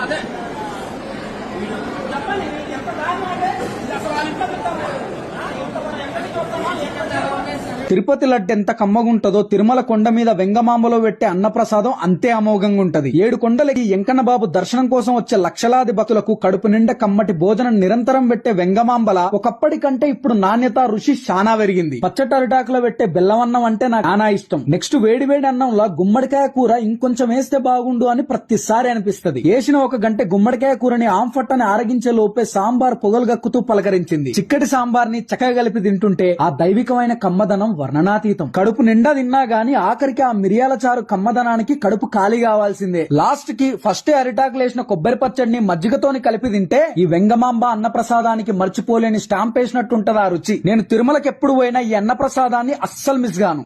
అదే చెప్పండి ఎంత దారుణం అంటే అసలు వాళ్ళ ఇంట్లో పెడతాము. తిరుపతి లడ్డు ఎంత కమ్మగుంటదో తిరుమల కొండ మీద వెంగమాంబలో పెట్టే అన్నప్రసాదం అంతే అమోఘంగా ఉంటది. 7 కొండలకి ఎంకన్న బాబు దర్శనం కోసం వచ్చే లక్షలాది భక్తులకు కడుపు నిండా కమ్మటి భోజనం నిరంతరం పెట్టే వెంగమాంబల ఒకప్పటి కంటే ఇప్పుడు నాణ్యత రుచి చాలా పెరిగింది. పచ్చటి అరిటాకులో పెట్టే బెల్లమన్నం అంటే నాకు చాలా ఇష్టం. నెక్స్ట్ వేడి వేడి అన్నంలో గుమ్మడికాయ కూర ఇంకొంచెం వేస్తే బాగుండు అని ప్రతిసారి అనిపిస్తది. వేసిన 1 గంట గుమ్మడికాయ కూరని ఆంఫట్టని ఆరగించే లోపే సాంబార్ పొగలు గక్కుతూ పలకరించింది. చిక్కటి సాంబార్ ని చక్కగా కలిపి తింటుంటే ఆ దైవికమైన కమ్మదనం వర్ణనాతీతం. కడుపు నిండా తిన్నా గాని ఆఖరికి ఆ మిరియాల చారు కమ్మదనానికి కడుపు ఖాళీ కావాల్సిందే. లాస్ట్ కి ఫస్ట్ అరిటాకులు వేసిన కొబ్బరి పచ్చడిని మజ్జిగతోని కలిపి తింటే ఈ వెంగమాంబ అన్న ప్రసాదానికి మర్చిపోలేని స్టాంప్ వేసినట్టుంటది ఆ రుచి. నేను తిరుమలకి ఎప్పుడు పోయినా ఈ అన్న ప్రసాదాన్ని అస్సలు మిస్ గాను.